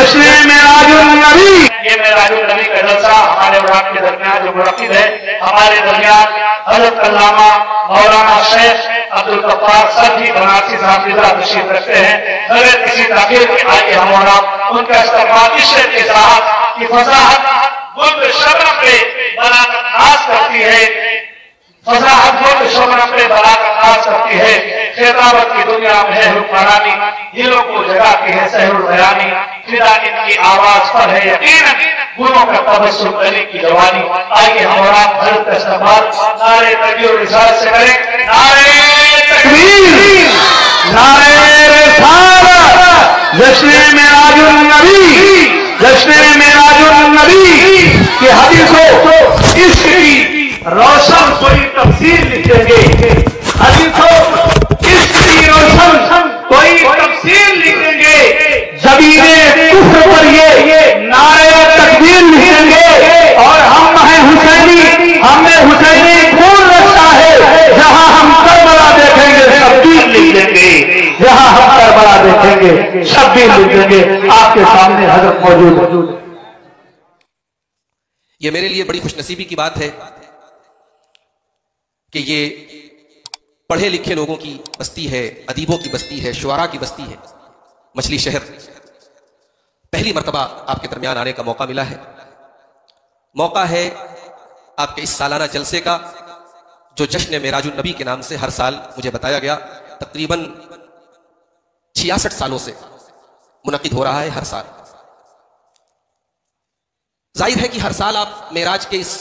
जश्न मेराजुन नबी। ये मेराजुन नबी का जलसा हमारे और आपके दरमियान जो मुनक्किद है, हमारे दरमियान हज़रत अल्लामा मौलाना शेख अब्दुल गफ्फार सदी बनारसी साहब तशरीफ रखते हैं। बगैर किसी ताखीर के आइए हम और आप उनका इस्तकबाल इस शेर के साथ की फसाहत गुल शबनम पे बलागत नाज करती है, फसाहत गुल शबनम पे बलागत नाज करती है। खिताबत की दुनिया में है हुक्मरानी, दिलों को जगाती है सहरुल बयानी। फिदा इनकी आवाज पर है यकीन, गुलों का तबस्सुम अली की जवानी। आइए हम और आप हज़रत का इस्तकबाल नारे तकबीर और रिसालत से करें। नारे तकबीर, नारे रिसालत, जश्न मेराजुन नबी, जश्न मेराजुन नबी की हदीसों इश्क की रोशन कोई तफसीर लिखेंगे, हदीसों इश्क की रोशन कोई तफसीर लिखेंगे। जबीने कुफ्र पर ये नारे तकबीर लिखेंगे और हम हैं हुसैनी, हमने हुसैनी खून रखा है। जहां हम करबला देखेंगे शब्बीर लिख देंगे, जहां हम करबला देखेंगे शब्बीर लिख देंगे। आपके सामने हजरत मौजूद है। ये मेरे लिए बड़ी खुशनसीबी की बात है कि ये पढ़े लिखे लोगों की बस्ती है, अदीबों की बस्ती है, शुआरा की बस्ती है मछली शहर। पहली मर्तबा आपके दरमियान आने का मौका मिला है। मौका है आपके इस सालाना जलसे का, जो जश्न मेराजुन नबी के नाम से हर साल मुझे बताया गया तकरीबन 66 सालों से मुनक्किद हो रहा है। हर साल जाहिर है कि हर साल आप मेराज के इस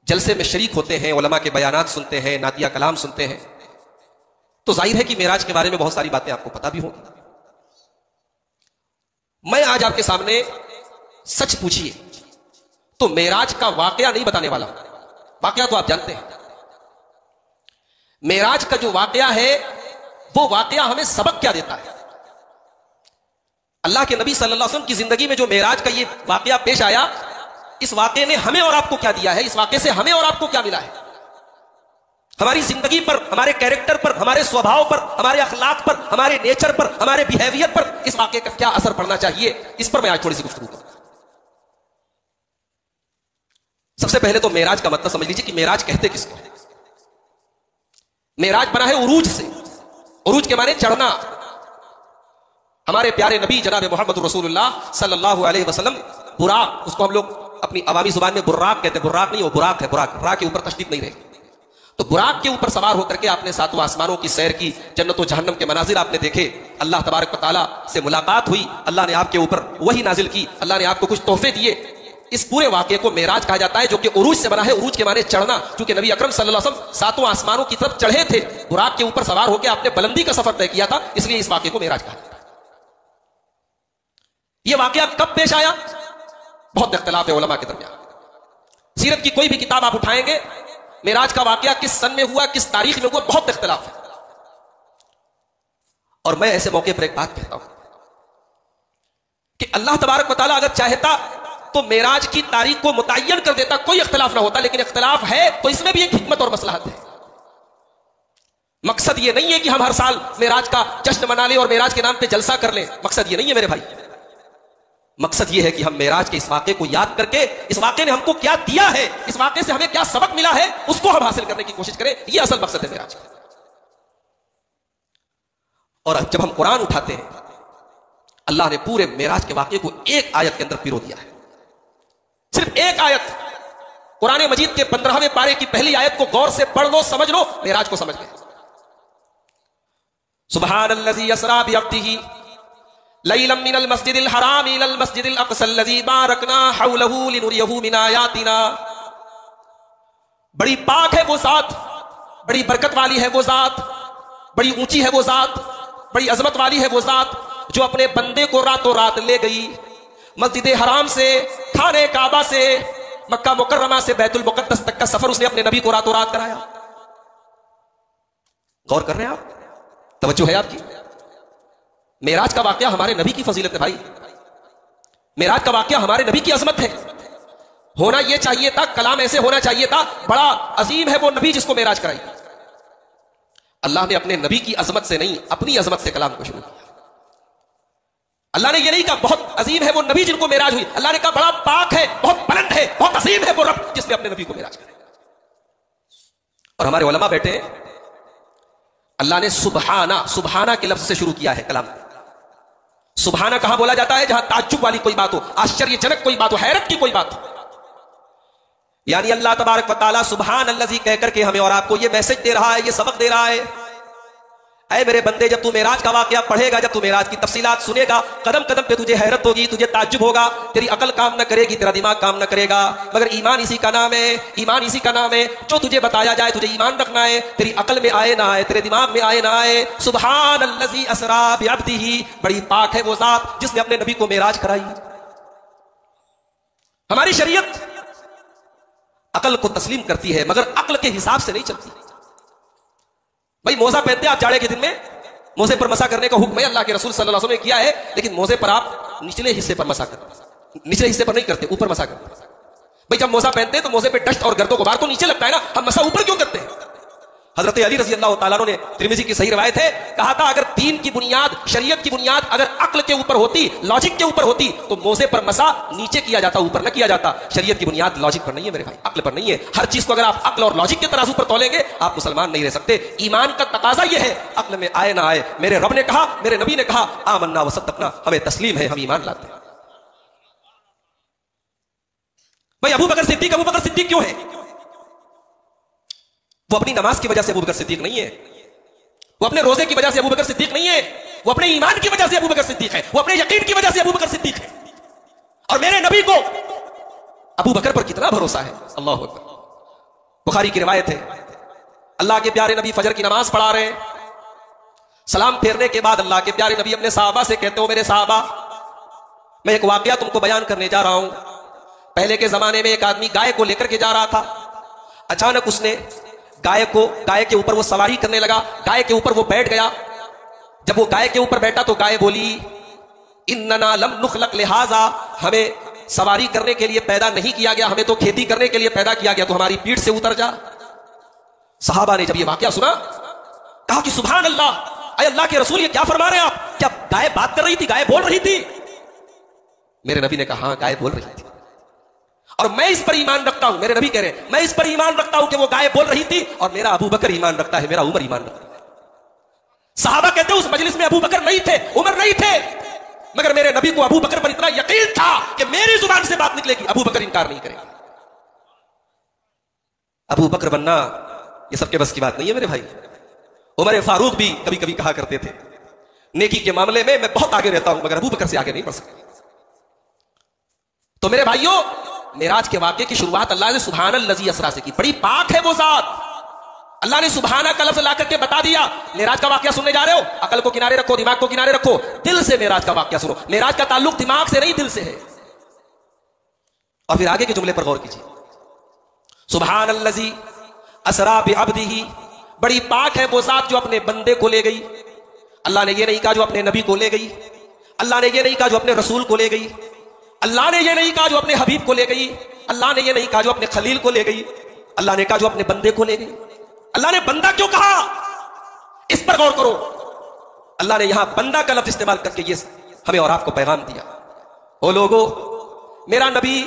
जलसे में शरीक होते हैं, उलमा के बयानात सुनते हैं, नातिया कलाम सुनते हैं, तो जाहिर है कि मेराज के बारे में बहुत सारी बातें आपको पता भी होंगी। मैं आज आपके सामने सच पूछिए तो मेराज का वाकया नहीं बताने वाला। वाकया तो आप जानते हैं। मेराज का जो वाकया है वो वाकया हमें सबक क्या देता है। अल्लाह के नबी सल्लल्लाहु अलैहि वसल्लम की जिंदगी में जो मेराज का ये वाकया पेश आया, इस वाकये ने हमें और आपको क्या दिया है, इस वाकये से हमें और आपको क्या मिला है, हमारी जिंदगी पर, हमारे कैरेक्टर पर, हमारे स्वभाव पर, हमारे अखलाक पर, हमारे नेचर पर, हमारे बिहेवियर पर इस वाकये का क्या असर पड़ना चाहिए, इस पर मैं आज थोड़ी सी गुफ्तगू करूंगा। सबसे पहले तो मेराज का मतलब समझ लीजिए कि मेराज कहते किसको है। मेराज बना है उरूज से। उरूज के माने चढ़ना। हमारे प्यारे नबी जनाब मोहम्मद रसूलुल्लाह सल्लल्लाहु अलैहि वसल्लम बुराक, उसको हम लोग अपनी अवामी जुबान में बुर्राक कहते हैं। बुर्राक नहीं, वो बुराक है। बुराक, रा के ऊपर तशदीद नहीं रहेगी। तो बुराक के ऊपर सवार होकर के आपने सातों आसमानों की सैर की, जन्नत और जहन्नम के मनाजिर आपने देखे, अल्लाह तबारक व तआला से मुलाकात हुई, अल्लाह ने आपके ऊपर वही नाजिल की, अल्लाह ने आपको कुछ तोहफे दिए। इस पूरे वाकये को मेराज कहा जाता है, जो कि उरूज से बना है। उरूज के माने चढ़ना, क्योंकि नबी अकरम सल्लल्लाहु अलैहि वसल्लम सातों आसमानों की तरफ चढ़े थे। बुराक के ऊपर सवार होकर आपने बुलंदी का सफर तय किया था, इसलिए इस वाकये को मेराज कहा जाता है। यह वाकया कब पेश आया, बहुत इख्तिलाफ है उलमा के दरमियान। सीरत की कोई भी किताब आप उठाएंगे, मेराज का वाकया किस सन में हुआ, किस तारीख में हुआ, बहुत इख्तिलाफ है। और मैं ऐसे मौके पर एक बात कहता हूं कि अल्लाह तबारक व तआला अगर चाहता तो मेराज की तारीख को मुतय्यन कर देता, कोई इख्तिलाफ ना होता। लेकिन इख्तिलाफ है तो इसमें भी एक हिकमत और मसलहत है। मकसद यह नहीं है कि हम हर साल मेराज का जश्न मना लें और मेराज के नाम पे जलसा कर लें। मकसद यह नहीं है मेरे भाई। मकसद यह है कि हम मेराज के इस वाक़े को याद करके, इस वाक़े ने हमको क्या दिया है, इस वाक़े से हमें क्या सबक मिला है, उसको हम हासिल करने की कोशिश करें। यह असल मकसद है मेराज का। और जब हम कुरान उठाते हैं, अल्लाह ने पूरे मेराज के वाक़े को एक आयत के अंदर पिरो दिया है। सिर्फ एक आयत, कुरान मजीद के 15वें पारे की पहली आयत को गौर से पढ़ लो, समझ लो, मेराज को समझ गए। सुब्हानल्लज़ी यसरा बिअब्दिही लैलम मिनल मस्जिदिल हराम इलल मस्जिदिल अक़सल्लज़ी बारकना हौलहू लिनुरियहू मिन आयातिना। बड़ी पाक है वो जात, बड़ी बरकत वाली है वो जात, बड़ी ऊंची है वो जात, बड़ी अजमत वाली है वो जात, जो अपने बंदे को रातों रात ले गई मस्जिद हराम से, खाने काबा से, मक्का मुकर्रमा से बैतुल मुक़द्दस तक का सफर उसने अपने नबी को रातों रात कराया। गौर कर रहे हैं आप, तवज्जो है आपकी। मेराज का वाकया हमारे नबी की फजीलत है भाई। मेराज का वाकया हमारे नबी की अजमत है। होना यह चाहिए था, कलाम ऐसे होना चाहिए था, बड़ा अजीम है वो नबी जिसको मेराज कराई। अल्लाह ने अपने नबी की अजमत से नहीं, अपनी अजमत से कलाम को शुरू किया। अल्लाह ने ये नहीं कहा बहुत अजीम है वो नबी जिनको मेराज हुई, अल्लाह ने कहा बड़ा पाक है, बहुत बुलंद है, बहुत अजीम है वो रब जिसने अपने नबी को मेराज किया। और हमारे उलमा बैठे, अल्लाह ने सुबहाना, सुबहाना के लफ्ज से शुरू किया है कलाम। सुबहाना कहां बोला जाता है? जहां ताज्जुब वाली कोई बात हो, आश्चर्यजनक कोई बात हो, हैरत की कोई बात हो। यानी अल्लाह तबारक व तआला सुबहान अल्लज़ी कहकर के हमें और आपको ये मैसेज दे रहा है, ये सबक दे रहा है, ऐ मेरे बंदे, जब तू मेराज का वाकया पढ़ेगा, जब तू मेराज की तफसीलात सुनेगा, कदम कदम पे तुझे हैरत होगी, तुझे ताज्जुब होगा, तेरी अकल काम न करेगी, तेरा दिमाग काम न करेगा, मगर ईमान इसी का नाम है, ईमान इसी का नाम है। जो तुझे बताया जाए तुझे ईमान रखना है, तेरी अकल में आए ना आए, तेरे दिमाग में आए ना आए। सुबहान अल्लज़ी असरा बिअब्दिही, बड़ी पाक है वो जात जिसने अपने नबी को मेराज कराई। हमारी शरीयत अकल को तस्लीम करती है, मगर अकल के हिसाब से नहीं चलती। भाई मोजा पहनते आप जाड़े के दिन में, मोजे पर मसा करने का हुक्म है, अल्लाह के रसूल सल्लल्लाहु अलैहि वसल्लम ने किया है, लेकिन मोजे पर आप निचले हिस्से पर मसा करते, निचले हिस्से पर नहीं करते, ऊपर मसा करते। भाई जब मोजा पहनते हैं तो मोजे पे डस्ट और गर्दों गुबार तो नीचे लगता है ना, हम मसा ऊपर क्यों करते हैं? हजरत अली रज़ी अल्लाह तआला ने, तिरमिज़ी की सही रवायत है, कहा था अगर दीन की बुनियाद, शरीयत की बुनियाद अगर अक्ल के ऊपर होती, लॉजिक के ऊपर होती, तो मोजे पर मसा नीचे किया जाता, ऊपर न किया जाता। शरीयत की बुनियाद लॉजिक पर नहीं है मेरे भाई, अक्ल पर नहीं है। हर चीज को अगर आप अक्ल और लॉजिक के तराजू पर तोलेंगे, आप मुसलमान नहीं रह सकते। ईमान का तकाजा यह है, अक्ल में आए ना आए, मेरे रब ने कहा, मेरे नबी ने कहा, आमन्ना व सद्दक़ना, हमें तस्लीम है, हम ईमान लाते हैं। भाई अबू बकर सिद्दीक क्यों है? वो अपनी नमाज की वजह से अबू बकर सिद्दीक नहीं है, वो अपने रोजे की वजह से अबू बकर सिद्दीक नहीं है, वो अपने ईमान की वजह से अबू बकर सिद्दीक है, वो अपने यकीन की वजह से अबू बकर सिद्दीक है। और मेरे नबी को अबू बकर पर कितना भरोसा है। अल्लाह अकबर। बुखारी की रिवायत है, अल्लाह के प्यारे नबी फजर की नमाज पढ़ा रहे, सलाम फेरने के बाद अल्लाह के प्यारे नबी अपने साहबा से कहते हो, मेरे साहबा, मैं एक वाकया तुमको बयान करने जा रहा हूं। पहले के जमाने में एक आदमी गाय को लेकर के जा रहा था, अचानक उसने गाय के ऊपर वो सवारी करने लगा, गाय के ऊपर वो बैठ गया। जब वो गाय के ऊपर बैठा तो गाय बोली, इन्नना लम नुखलक लिहाजा, हमें सवारी करने के लिए पैदा नहीं किया गया, हमें तो खेती करने के लिए पैदा किया गया, तो हमारी पीठ से उतर जा। सहाबा ने जब ये वाकया सुना, कहा कि सुभान अल्लाह, अरे अल्लाह के रसूल ये क्या फरमा रहे हैं आप? क्या गाय बात कर रही थी, गाय बोल रही थी? मेरे नबी ने कहा, हाँ गाय बोल रही थी, और मैं इस पर ईमान रखता हूं। मेरे नबी कह रहे हैं, मैं इस पर ईमान रखता हूं कि वो गाय बोल रही थी, और मेरा अबू बकर ईमान रखता है, मेरा उमर ईमान रखता है। सहाबा कहते हैं उस मजलिस में अबू बकर नहीं थे, उमर नहीं थे, मगर मेरे नबी को अबू बकर पर इतना यकीन था कि मेरी जुबान से बात निकलेगी, अबू बकर इनकार नहीं करेंगे। अबू बकर बनना ये सबके बस की बात नहीं है मेरे भाई। उमर फारूक भी कभी कभी कहा करते थे, नेकी के मामले में मैं बहुत आगे रहता हूं, मगर अबू बकर से आगे नहीं बढ़ सकता। तो मेरे भाइयों, मेराज के वाक़े की शुरुआत अल्लाह ने सुभान अल्लज़ी असरा से की। बड़ी पाक है वो जात, अल्लाह ने सुभाना का लफ्ज़ ला करके बता दिया। मेराज का वाक़या सुनने जा रहे हो, अकल को किनारे रखो, दिमाग को किनारे रखो, दिल से मेराज का वाक़या सुनो। मेराज का ताल्लुक दिमाग से नहीं, दिल से है। और फिर आगे के जुमले पर गौर कीजिए, सुभान अल्लज़ी असरा बिअब्दिही, बड़ी पाक है वो जात जो अपने बंदे को ले गई। अल्लाह ने ये नहीं कहा जो अपने नबी को ले गई, अल्लाह ने ये नहीं कहा जो अपने रसूल को ले गई, अल्लाह ने ये नहीं कहा जो अपने हबीब को ले गई, अल्लाह ने ये नहीं कहा जो अपने खलील को ले गई, अल्लाह ने कहा जो अपने बंदे को ले गई। अल्लाह ने बंदा क्यों कहा, इस पर गौर करो। अल्लाह ने यहां बंदा का लफ्ज इस्तेमाल करके ये हमें और आपको पैगाम दिया, ओ लोगो, मेरा नबी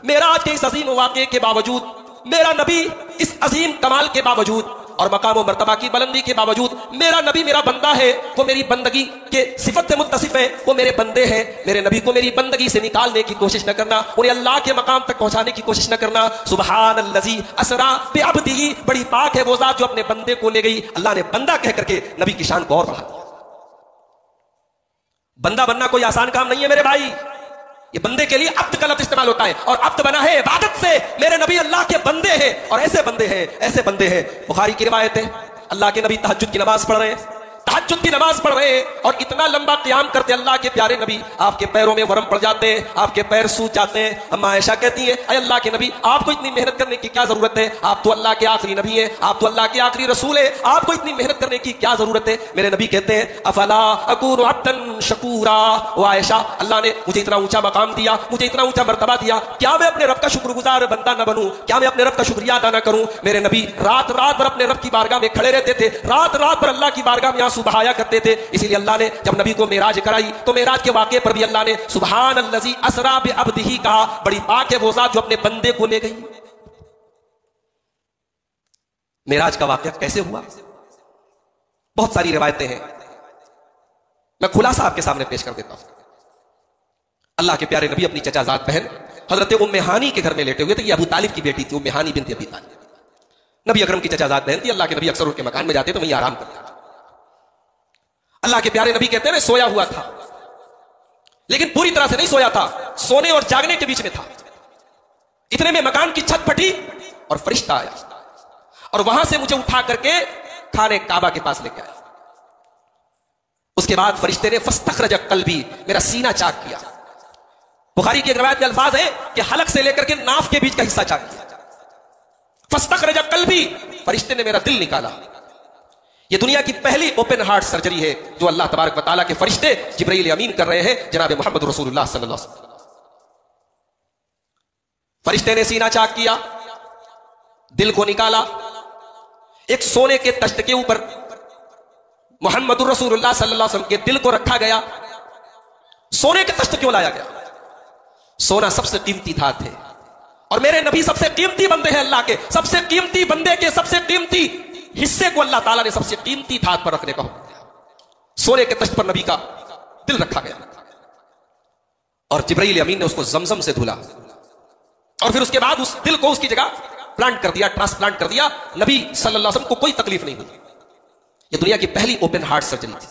मेराज के इस अजीम वाक़े के बावजूद, मेरा नबी इस अजीम कमाल के बावजूद और मकाम व मर्तबा की बुलंदी के बावजूद, मेरा नबी मेरा बंदा है, वो मेरी बंदगी के सिफत से मुत्तसिफ है, वो मेरे बंदे हैं। मेरे नबी को मेरी बंदगी से निकालने की कोशिश न करना, उन्हें अल्लाह के मकाम तक पहुंचाने की कोशिश न करना। सुभान अल्लज़ी असरा बिअब्दिही, बड़ी पाक है वो जात जो अपने बंदे को ले गई। अल्लाह ने बंदा कह करके नबी की शान को और बढ़ा दिया। बंदा बनना कोई आसान काम नहीं है मेरे भाई, ये बंदे के लिए अब्द का लफ्ज़ इस्तेमाल होता है, और अब्द बना है इबादत से। मेरे नबी अल्लाह के बंदे हैं, और ऐसे बंदे हैं, ऐसे बंदे हैं। बुखारी की रिवायत है, अल्लाह के नबी तहज्जुद की नमाज पढ़ रहे हैं, तहज्जुद की नमाज पढ़ रहे हैं, और इतना लंबा क़याम करते अल्लाह के प्यारे नबी, आपके पैरों में वरम पड़ जाते हैं, आपके पैर सूज जाते हैं। अम्मा आयशा कहती है, अय अल्लाह के नबी, आपको इतनी मेहनत करने की क्या जरूरत है? आप तो अल्लाह के आखिरी नबी हैं, आप तो अल्लाह के आखिरी रसूल है, आपको इतनी मेहनत करने की क्या जरूरत है? मेरे नबी कहते हैं, अफला अकूनु अब्दन शकूरा। ओ आयशा, अल्लाह ने मुझे इतना ऊंचा मकाम दिया, मुझे इतना ऊंचा मर्तबा दिया, क्या मैं अपने रब का शुक्रगुजार बंदा न बनूं? क्या मैं अपने रब का शुक्रिया अदा न करूं? मेरे नबी रात रात भर अपने रब की बारगाह में खड़े रहते थे, रात रात भर अल्लाह की बारगाह में आंसू आंसू बहाया करते थे। इसीलिए अल्लाह ने जब नबी को मेराज कराई तो मेराज के वाक़े पर भी अल्लाह ने सुभान अल्लज़ी असरा बिअब्दिही कहा। बड़ी पाक है वो ज़ात जो अपने बंदे को ले गई। मेराज का वाक़या कैसे हुआ? बहुत सारी रिवायतें हैं, मैं खुलासा आपके सामने पेश कर देता हूं। अल्लाह के प्यारे नबी अपनी चचाजाद बहन हजरत उम्मे हानी के घर में लेटे हुए थे। ये अबू तालिब की बेटी थी, उम्मे हानी बिनत अबी तालिब। नबी अकरम की चचाजाद बहन थी। अल्लाह के नबी अक्सर उनके मकान में जाते तो वहीं आराम करते। अल्लाह के प्यारे नबी कहते हैं मैं सोया हुआ था, लेकिन पूरी तरह से नहीं सोया था, सोने और जागने के बीच में था। इतने में मकान की छत फटी और फरिश्ता आया और वहां से मुझे उठा करके खाने काबा के पास लेके आया। उसके बाद फरिश्ते ने फस्तखरज कल्बी, मेरा सीना चाक किया। बुखारी की एक रिवायत में अल्फाज है कि हलक से लेकर के नाफ के बीच का हिस्सा चाक किया। फस्तखरज कल्बी, फरिश्ते ने मेरा दिल निकाला। यह दुनिया की पहली ओपन हार्ट सर्जरी है जो अल्लाह तबारक व तआला के फरिश्ते जिब्रील अमीन कर रहे हैं जनाब मोहम्मद रसूलुल्लाह सल्लल्लाहु अलैहि वसल्लम। फरिश्ते ने सीना चाक किया, दिल को निकाला। एक सोने के तख्त के ऊपर मोहम्मद रसूलुल्लाह सल्लल्लाहु अलैहि वसल्लम के दिल को रखा गया। सोने के तख्त क्यों लाया गया? सोना सबसे कीमती धात है और मेरे नबी सबसे कीमती बंदे हैं। अल्लाह के सबसे कीमती बंदे के सबसे कीमती हिस्से को अल्लाह ताला ने सबसे कीमती धात पर रखने का हुक्म दिया। सोने के तख्त पर नबी का दिल रखा गया और जिब्रील अमीन ने उसको जमजम से धुला और फिर उसके बाद उस दिल को उसकी जगह प्लांट कर दिया, ट्रांसप्लांट कर दिया। नबी सल्लल्लाहु अलैहि वसल्लम को कोई तकलीफ नहीं हुई। यह दुनिया की पहली ओपन हार्ट सर्जरी थी।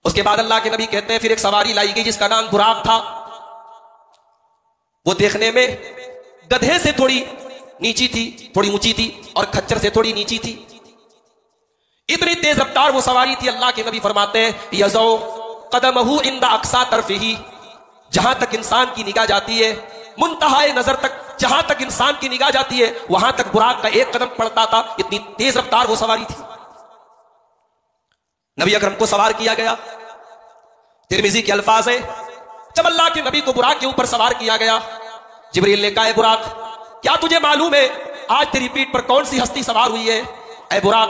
उसके बाद अल्लाह के नबी कहते हैं फिर एक सवारी लाई गई जिसका नाम बुराक था। वो देखने में गधे से थोड़ी नीची थी, थोड़ी ऊंची थी और खच्चर से थोड़ी नीची थी। इतनी तेज रफ्तार वो सवारी थी। अल्लाह के नबी फरमाते हैं यज़ौ कदमहु इंदा अक्सा तरफिही, जहां तक इंसान की निगाह जाती है, मुंतहाए नजर तक जहां तक इंसान की निगाह जाती है वहां तक बुराक का एक कदम पड़ता था। इतनी तेज रफ्तार वो सवारी थी। नबी अकरम को सवार किया गया। तिरमिजी के अल्फाज है जब अल्लाह के नबी को बुराक के ऊपर सवार किया गया, जिब्रील ने कहा है बुराक क्या तुझे मालूम है आज तेरी पीठ पर कौन सी हस्ती सवार हुई है? ऐ बुराक,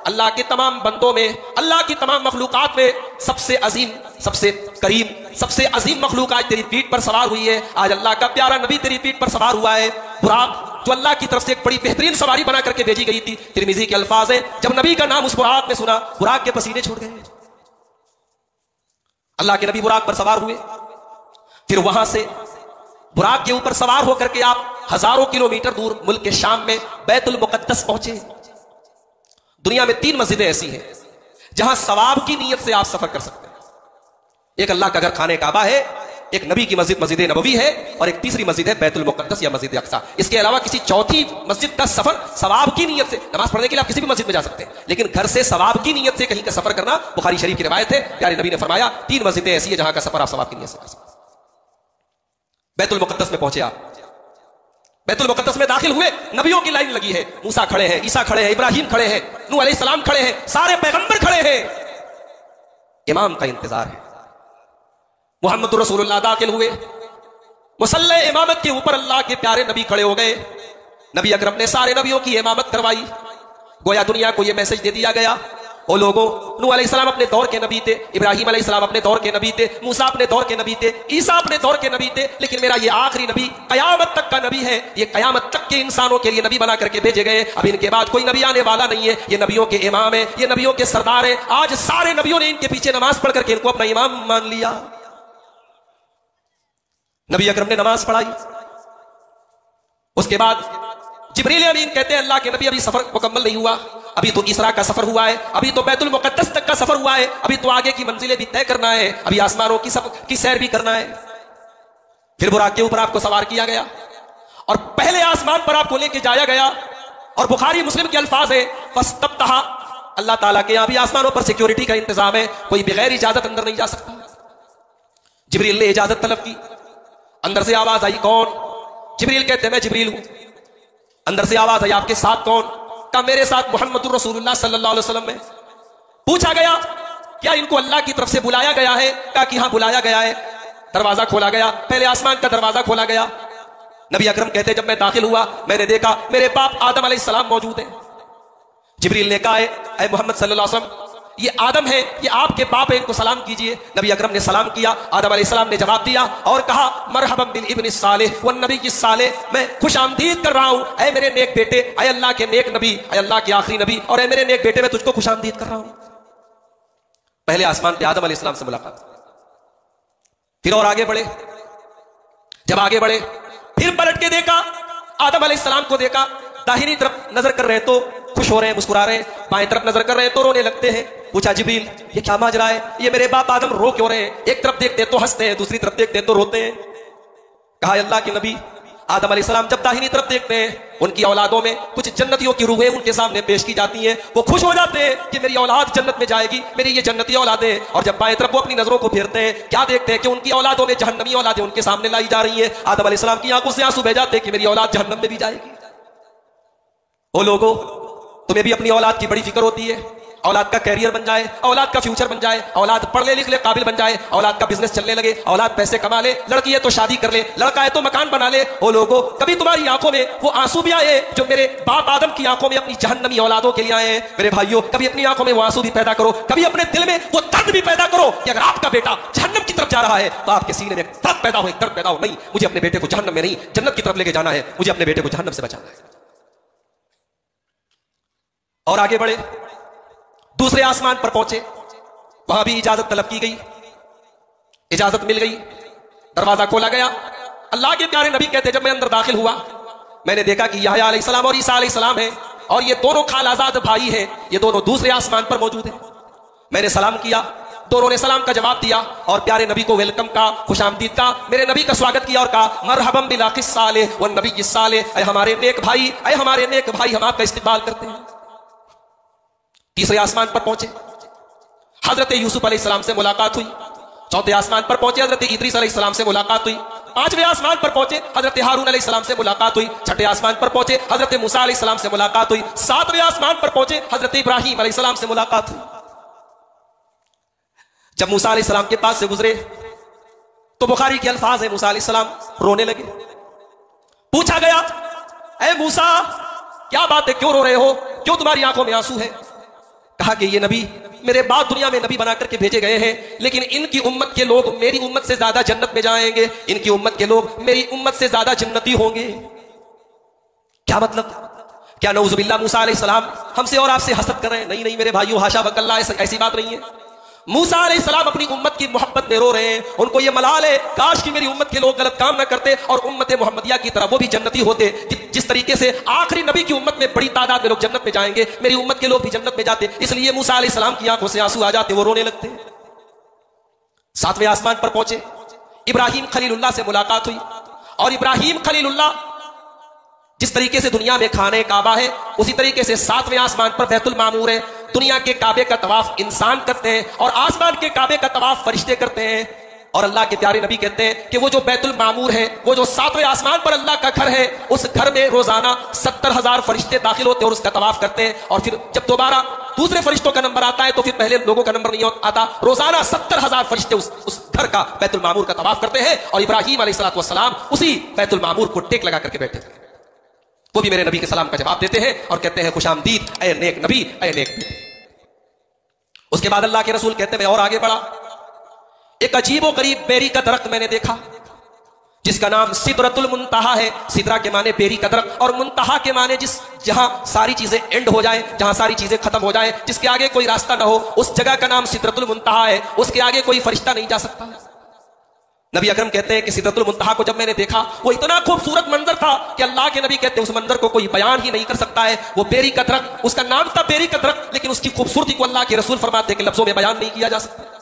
अल्लाह के तमाम बंदों में, अल्लाह की तमाम मखलूकात में सबसे अजीम, सबसे करीम, सबसे अजीम मखलूक आज तेरी पीठ पर सवार हुई है। आज अल्लाह का प्यारा नबी तेरी पीठ पर सवार हुआ है। बुराक जो अल्लाह की तरफ से एक बड़ी बेहतरीन सवारी बना करके भेजी गई थी। तिरमिजी के अल्फाज है जब नबी का नाम उस बुराक ने सुना, बुराक के पसीने छूट गए। अल्लाह के नबी बुराक पर सवार हुए। फिर वहां से बुराक के ऊपर सवार होकर के आप हजारों किलोमीटर दूर मुल्क के शाम में बैतुल मुकद्दस पहुंचे। दुनिया में 3 मस्जिदें ऐसी हैं जहां सवाब की नीयत से आप सफर कर सकते हैं। एक अल्लाह का घर खाने काबा है, एक नबी की मस्जिद मस्जिद नबवी है और एक तीसरी मस्जिद है बैतुल मुकद्दस या मस्जिद अक्सा। इसके अलावा किसी चौथी मस्जिद का सफर सवाब की नीयत से, नमाज पढ़ने के लिए आप किसी भी मस्जिद में जा सकते हैं, लेकिन घर से सवाब की नीयत से कहीं का सफर करना बुखारी शरीफ की रिवायत है। प्यारे नबी ने फरमाया 3 मस्जिदें ऐसी है जहां का सफर आप सवाब की नीयत से कर सकते हैं। बैतुल मुकद्दस में पहुंचे आप, बैतुल मुकद्दस में दाखिल हुए, नबियों की लाइन लगी है। मूसा खड़े हैं, ईसा खड़े हैं, इब्राहिम खड़े हैं, नूह अलैहिस्सलाम खड़े हैं, सारे पैगंबर खड़े हैं। इमाम का इंतजार है। मोहम्मद रसूलुल्लाह दाखिल हुए। मुसल्ले इमामत के ऊपर अल्लाह के प्यारे नबी खड़े हो गए। नबी अकरम ने सारे नबियों की इमामत करवाई। गोया दुनिया को यह मैसेज दे दिया गया, ओ लोगों, नूह अलैहिस्सलाम अपने दौर के नबी थे, इब्राहिम अलैहिस्सलाम अपने दौर के नबी थे, मूसा अपने दौर के नबी थे, ईसा अपने दौर के नबी थे, लेकिन मेरा ये आखिरी नबी कयामत तक का नबी है। ये कयामत तक के इंसानों के लिए नबी बना करके भेजे गए। अब इनके बाद कोई नबी आने वाला नहीं है। ये नबियों के इमाम है, ये नबियों के सरदार है। आज सारे नबियों ने इनके पीछे नमाज पढ़ करके इनको अपना इमाम मान लिया। नबी अकरम ने नमाज पढ़ाई। उसके बाद जिब्रील अमीन कहते हैं अल्लाह के नबी अभी सफर मुकम्मल नहीं हुआ, अभी तो इसरा का सफर हुआ है, अभी तो बैतुल मुकद्दस तक का सफर हुआ है, अभी तो आगे की मंजिलें भी तय करना है, अभी आसमानों की सैर भी करना है। फिर बुराक के ऊपर आपको सवार किया गया और पहले आसमान पर आपको लेके जाया गया। और बुखारी मुस्लिम के अल्फाज है फस्तफ्तहा, अल्लाह ताला के यहां भी आसमानों पर सिक्योरिटी का इंतजाम है, कोई बगैर इजाजत अंदर नहीं जा सकता। जिब्रील ने इजाजत तलब की, अंदर से आवाज आई कौन? जिब्रील कहते हैं मैं जिब्रील हूं। अंदर से आवाज आई आपके साथ कौन? का मेरे साथ मोहम्मद रसूलुल्लाह सल्लल्लाहु अलैहि वसल्लम है। पूछा गया क्या इनको अल्लाह की तरफ से बुलाया गया है? कहा कि हां बुलाया गया है। दरवाजा खोला गया, पहले आसमान का दरवाजा खोला गया। नबी अकरम कहते जब मैं दाखिल हुआ मैंने देखा मेरे बाप आदम अलैहिस्सलाम मौजूद है। जिब्रील ने कहा है मोहम्मद सल्लल्लाहु अलैहि वसल्लम ये आदम है, ये आपके बाप है, इनको सलाम कीजिए। नबी अकरम ने सलाम किया। आदम अलैहिस्सलाम ने जवाब दिया और कहा मरहबन बिल इब्न सालेह व नबी की सालेह, मैं खुशामदीद कर रहा हूं ऐ मेरे नेक बेटे, ऐ अल्लाह के नेक नबी, ऐ अल्लाह के आखिरी नबी, और ऐ मेरे नेक बेटे मैं तुझको खुशामदीद कर रहा हूं। पहले आसमान पे आदम अलैहिस्सलाम से मुलाकात, फिर और आगे बढ़े। जब आगे बढ़े फिर पलट के देखा, आदम अलैहिस्सलाम को देखा, दाहिनी तरफ नजर कर रहे तो खुश हो रहे हैं, मुस्कुरा रहे हैं, बाएं तरफ नजर कर रहे हैं तो रोने लगते हैं। पूछा जिब्रील ये क्या माजरा है, ये मेरे बाप आदम रो क्यों रहे हैं? एक तरफ देखते तो हंसते हैं, दूसरी तरफ देखते तो रोते हैं। कहा अल्लाह के नबी, आदम अलैहिस्सलाम जब दाहिनी तरफ देखते हैं, उनकी औलादों में कुछ जन्नतियों की रूहें उनके सामने पेश की जाती हैं। वो खुश हो जाते हैं कि मेरी औलाद जन्नत में जाएगी, मेरी ये जन्नती औलादें। और जब बाएं तरफ वो अपनी नजरों को फेरते हैं, क्या देखते हैं कि उनकी औलादों में जहन्नमी औलादें उनके सामने लाई जा रही हैं। आदम अलैहिस्सलाम की आंखों से आंसू बह जाते हैं कि मेरी औलाद जहन्नम में भी जाएगी। ओ लोगों, तुम्हें भी अपनी औलाद की बड़ी फिक्र होती है, औलाद का कैरियर बन जाए, औलाद का फ्यूचर बन जाए, औलाद पढ़ लिख ले काबिल बन जाए, औलाद का बिजनेस चलने लगे, औलाद पैसे कमा ले, लड़की है तो शादी कर ले, लड़का है तो मकान बना ले। ओ लोगों, कभी तुम्हारी आंखों में वो आंसू भी आए जो मेरे बाप आदम की आंखों में अपनी जहन्नमी औलादों के लिए आए हैं? मेरे भाइयों, कभी अपनी आंखों में वो आंसू भी पैदा करो, कभी अपने दिल में वो दर्द भी पैदा करो कि अगर आपका बेटा जहन्नम की तरफ जा रहा है तो आपके सीने में दर्द पैदा हो, दर्द पैदा हो, नहीं मुझे अपने बेटे को जहन्नम में नहीं जन्नत की तरफ लेके जाना है, मुझे अपने बेटे को जहन्नम से बचाना है। और आगे बढ़े, दूसरे आसमान पर पहुंचे, वहां भी इजाजत तलब की गई, इजाजत मिल गई, दरवाजा खोला गया। अल्लाह के प्यारे नबी कहते जब मैं अंदर दाखिल हुआ, मैंने देखा कि यहया अलैहिस्सलाम और ईसा अलैहिस्सलाम है, और ये दोनों खालाजाद भाई हैं, ये दोनों दूसरे आसमान पर मौजूद हैं। मैंने सलाम किया, दोनों ने सलाम का जवाब दिया और प्यारे नबी को वेलकम का, खुशामदीद का, मेरे नबी का स्वागत किया और कहा मरहबन बिल अखिस सालेह व नबी की सालेह, ऐ हमारे नेक भाई, ऐ हमारे नेक भाई, हम आपका इस्तेमाल करते हैं। तीसरे आसमान पर पहुंचे, हजरत यूसुफ अलैहिस्सलाम से मुलाकात हुई। चौथे आसमान पर पहुंचे, हजरत इद्रीस अलैहिस्सलाम से मुलाकात हुई। पांचवें आसमान पर पहुंचे, हजरत हारून अलैहिस्सलाम से मुलाकात हुई। छठे आसमान पर पहुंचे, हजरत मूसा अलैहिस्सलाम से मुलाकात हुई। सातवें आसमान पर पहुंचे, हजरत इब्राहिम अलैहिस्सलाम से मुलाकात हुई। जब मूसा अलैहिस्सलाम के पास से गुजरे तो बुखारी के अल्फाज है, मूसा अलैहिस्सलाम रोने लगे। पूछा गया ऐ मूसा क्या बात है, क्यों रो रहे हो, क्यों तुम्हारी आंखों में आंसू है? कहा कि ये नबी मेरे बाद दुनिया में नबी बना करके भेजे गए हैं, लेकिन इनकी उम्मत के लोग मेरी उम्मत से ज्यादा जन्नत में जाएंगे, इनकी उम्मत के लोग मेरी उम्मत से ज्यादा जन्नती होंगे। क्या मतलब? क्या नऊजुबिल्लाह मूसा अलैहिस्सलाम हमसे और आपसे हसद कर रहे हैं? नहीं नहीं मेरे भाइयों, हाशा वकल्ला, ऐसी बात नहीं है। मूसा अलैहिस्सलाम अपनी उम्मत की मोहब्बत में रो रहे हैं, उनको ये मलाल है काश कि मेरी उम्मत के लोग गलत काम ना करते और उम्मत मोहम्मदिया की तरह वो भी जन्नती होते। जिस तरीके से आखिरी नबी की उम्मत में बड़ी तादाद में लोग जन्नत में जाएंगे, मेरी उम्मत के लोग भी जन्नत में जाते, इसलिए मूसा अलैहिस्सलाम की आंखों से आंसू आ जाते, वो रोने लगते। सातवें आसमान पर पहुंचे, इब्राहिम खलीलुल्लाह से मुलाकात हुई और इब्राहिम खलीलुल्लाह जिस तरीके से दुनिया में खाने काबा है, उसी तरीके से सातवें आसमान पर बैतुल मामूर है। दुनिया के काबे का तवाफ इंसान करते हैं और आसमान के काबे का तवाफ फरिश्ते करते हैं। और अल्लाह के प्यारे नबी कहते हैं कि वो जो बैतुल मामूर है, वो जो सातवें आसमान पर अल्लाह का घर है, उस घर में रोजाना 70,000 फरिश्ते दाखिल होते हैं और उसका तवाफ करते हैं। और फिर जब दोबारा दूसरे फरिश्तों का नंबर आता है तो फिर पहले लोगों का नंबर नहीं आता, रोजाना 70,000 फरिश्ते उस घर का बैतुल मामूर का तवाफ करते हैं। और इब्राहिम अलैहिस्सलातु वस्सलाम उसी बैतुल मामूर को टेक लगा करके बैठे थे। वो भी मेरे नबी के सलाम का जवाब देते हैं और कहते हैं खुशामदीद ऐ नेक नबी, ऐ नेक बेटे। उसके बाद अल्लाह के रसूल कहते हैं मैं और आगे बढ़ा, एक अजीबो गरीब बेरी का दरख्त मैंने देखा जिसका नाम सिदरतुल मुंतहा है। सिदरा के माने बेरी का दरख्त और मुंतहा के माने जहां सारी चीजें एंड हो जाए, जहां सारी चीजें खत्म हो जाए, जिसके आगे कोई रास्ता ना हो, उस जगह का नाम सिदरतुल मुंतहा है। उसके आगे कोई फरिश्ता नहीं जा सकता। नबी अकरम कहते हैं कि सिदरतुल मुंतहा को जब मैंने देखा, वो इतना खूबसूरत मंजर था कि अल्लाह के नबी कहते हैं उस मंजर को कोई बयान ही नहीं कर सकता है। वो बेरी का दरख्त, उसका नाम था बेरी का दरख्त, लेकिन उसकी खूबसूरती को अल्लाह के रसूल फरमाते हैं कि लफ्जों में बयान नहीं किया जा सकता।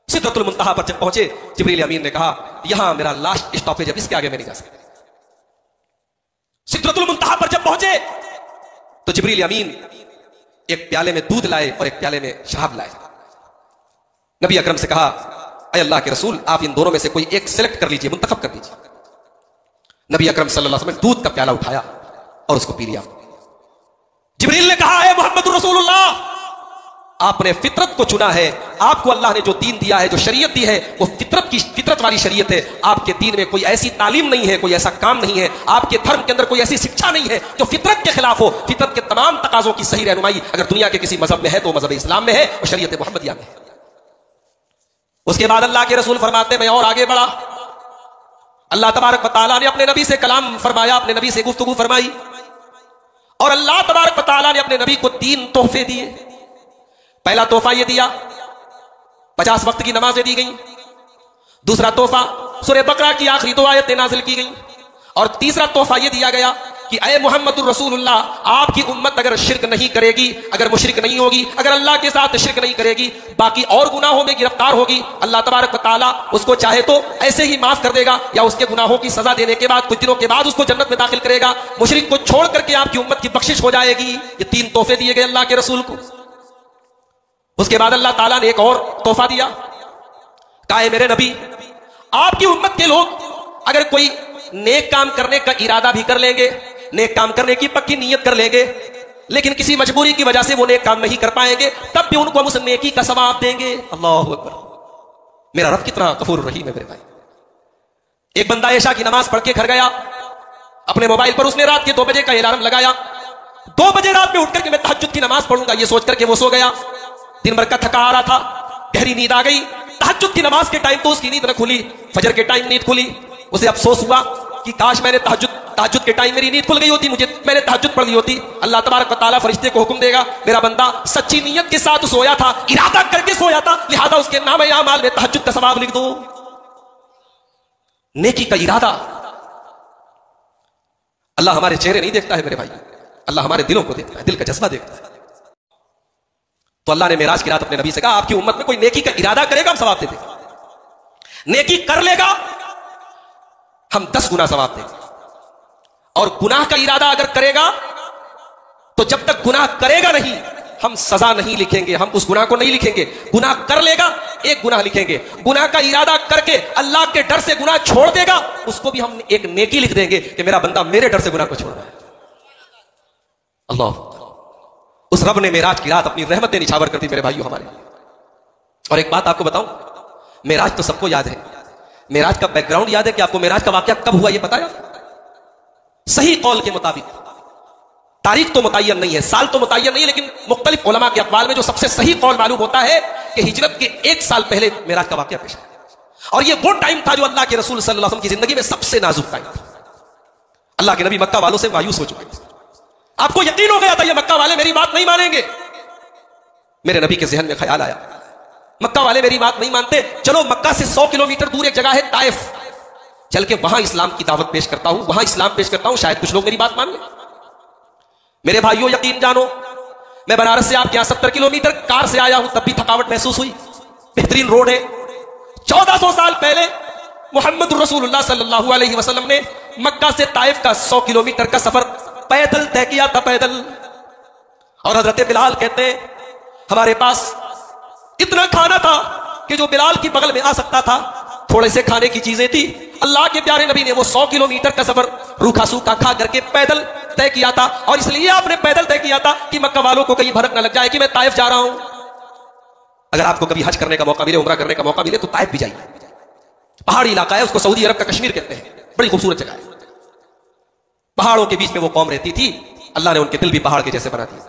सिदरतुल मुंतहा पर जब पहुंचे, जिब्रील अमीन ने कहा यहां मेरा लास्ट स्टॉपेज है, इसके आगे मैं नहीं जा सकता। सिदरतुल मुंतहा पर जब पहुंचे तो जिब्रील अमीन एक प्याले में दूध लाए और एक प्याले में शराब लाए। नबी अकरम से कहा ऐ अल्लाह के रसूल, आप इन दोनों में से कोई एक सिलेक्ट कर लीजिए, मुंतखब कर लीजिए। नबी अकरम सल्लल्लाहु अलैहि वसल्लम दूध का प्याला उठाया और उसको पी लिया। जिब्रील ने कहा है मोहम्मद रसूलुल्लाह, आपने फितरत को चुना है। आपको अल्लाह ने जो दीन दिया है, जो शरीयत दी है, वो फितरत वाली शरीयत है। आपके दीन में कोई ऐसी तालीम नहीं है, कोई ऐसा काम नहीं है, आपके धर्म के अंदर कोई ऐसी शिक्षा नहीं है जो फितरत के खिलाफ हो। फितरत के तमाम तकाजों की सही रहनुमाई अगर दुनिया के किसी मजहब में है तो मजहब इस्लाम में है और शरीयत मोहम्मदिया में है। उसके बाद अल्लाह के रसूल फरमाते, मैं और आगे बढ़ा, अल्लाह तबारक व तआला ने अपने नबी से कलाम फरमाया, अपने नबी से गुफ्तगू फरमाई, और अल्लाह तबारक व तआला ने अपने नबी को 3 तोहफे दिए। पहला तोहफा यह दिया 50 वक्त की नमाजें दी गई। दूसरा तोहफा सूरह बकरा की आखिरी 2 आयतें नाजिल की गई। और तीसरा तोहफा यह दिया गया कि ऐ मुहम्मदुर रसूलुल्लाह, आपकी उम्मत अगर शिरक नहीं करेगी, अगर मुशरिक नहीं होगी, अगर अल्लाह के साथ शिरक नहीं करेगी, बाकी और गुनाहों में गिरफ्तार होगी, अल्लाह तबारक व तआला उसको चाहे तो ऐसे ही माफ कर देगा या उसके गुनाहों की सजा देने के बाद कुछ दिनों के बाद उसको जन्नत में दाखिल करेगा। मुशरिक को छोड़ करके आपकी उम्मत की बख्शिश हो जाएगी। ये 3 तोहफे दिए गए अल्लाह के रसूल को। उसके बाद अल्लाह ताला ने एक और तोहफा दिया, कहा है मेरे नबी, आपकी उम्मत के लोग अगर कोई नेक काम करने का इरादा भी कर लेंगे, नेक काम करने की पक्की नीयत कर लेंगे, लेकिन किसी मजबूरी की वजह से वो नेक काम नहीं कर पाएंगे, तब भी उनको हम उस नेकी का सवाब देंगे। अल्लाहु अकबर। मेरा रब कितना गफूर रहीम है मेरे भाई। एक बंदा इशा की नमाज पढ़ के घर गया, अपने मोबाइल पर उसने रात के 2 बजे का अलार्म लगाया। 2 बजे रात में उठकर के मैं तहज्जुद की नमाज पढ़ूंगा ये सोच करके वो सो गया। दिन भर का थका आ रहा था, गहरी नींद आ गई। तहज्जुद की नमाज के टाइम तो उसकी नींद न खुली, फजर के टाइम नींद खुली। उसे अफसोस हुआ कि काश मैंने तहज्जुद के टाइम मेरी नींद खुल गई होती, मैंने तहज्जुद पढ़ ली होती। अल्लाह तबारक व तआला फरिश्ते को हुक्म देगा, मेरा बंदा सच्ची नीयत के साथ सोया था, इरादा करके सोया था, लिहाजा उसके नाम आमाल में तहज्जुद का सवाब लिख दो। नेकी का इरादा। अल्लाह हमारे चेहरे नहीं देखता है मेरे भाई, अल्लाह हमारे दिलों को देखता है, दिल का जज्बा देखता है। तो अल्लाह ने मेराज की रात अपने नबी से कहा, आपकी उम्मत में कोई नेकी का इरादा करेगा हम सवाब दे देंगे, नेकी कर लेगा हम 10 गुना सवाब देंगे, और गुनाह का इरादा अगर करेगा तो जब तक गुनाह करेगा नहीं हम सजा नहीं लिखेंगे, हम उस गुनाह को नहीं लिखेंगे। गुनाह कर लेगा 1 गुनाह लिखेंगे, गुनाह का इरादा करके अल्लाह के डर से गुनाह छोड़ देगा उसको भी हम एक नेकी लिख देंगे कि मेरा बंदा मेरे डर से गुनाह को छोड़ रहा है। अल्लाह, उस रब ने मेराज की रात अपनी रहमतें निछावर कर दी मेरे भाइयों हमारे। और एक बात आपको बताऊं, मेराज तो सबको याद है, मेराज का बैकग्राउंड याद है कि आपको मेराज का वाकया कब हुआ ये बताया? सही कौल के मुताबिक, तारीख तो मुतय्यन नहीं है, साल तो मुतय्यन नहीं है, लेकिन मुख्तलिफ उलमा के अक़वाल में जो सबसे सही कौल मालूम होता है कि हिजरत के 1 साल पहले मेराज का वाकया पेश है। और ये वो टाइम था जो अल्लाह के रसूल सल्लल्लाहु अलैहि वसल्लम की जिंदगी में सबसे नाजुक टाइम था। अल्लाह के नबी मक्का वालों से मायूस हो चुके थे। आपको यकीन हो गया था ये मक्का वाले मेरी बात नहीं मानेंगे। मेरे नबी के ज़हन में ख्याल आया, मक्का वाले मेरी बात नहीं मानते, चलो मक्का से 100 किलोमीटर दूर एक जगह है ताइफ, चल के वहां इस्लाम की दावत पेश करता हूं, वहां इस्लाम पेश करता हूं, शायद कुछ लोग मेरी बात मान लें। मेरे भाइयों यकीन जानो, मैं बनारस से आपके यहां 70 किलोमीटर कार से आया हूं, तब भी थकावट महसूस हुई। बेहतरीन रोड है। 1400 साल पहले मोहम्मद रसूलुल्लाह सल्लल्लाहु अलैहि वसल्लम ने मक्का से ताइफ का 100 किलोमीटर का सफर पैदल तय किया था, पैदल। और हजरत बिलाल कहते हैं हमारे पास इतना खाना था कि जो बिलाल की बगल में आ सकता था, थोड़े से खाने की चीजें थी। अल्लाह के प्यारे नबी ने वो 100 किलोमीटर का सफर रूखा सूखा खा करके पैदल तय किया था। और इसलिए आपने पैदल तय किया था कि मक्का वालों को कहीं भनक न लग जाए कि मैं ताइफ जा रहा हूं। अगर आपको कभी हज करने का मौका मिले, उम्रा करने का मौका मिले, तो ताइफ भी जाइए। पहाड़ी इलाका है, उसको सऊदी अरब का कश्मीर कहते हैं, बड़ी खूबसूरत जगह है। पहाड़ों के बीच में वो कौम रहती थी, अल्लाह ने उनके दिल भी पहाड़ के जैसे बना दिए।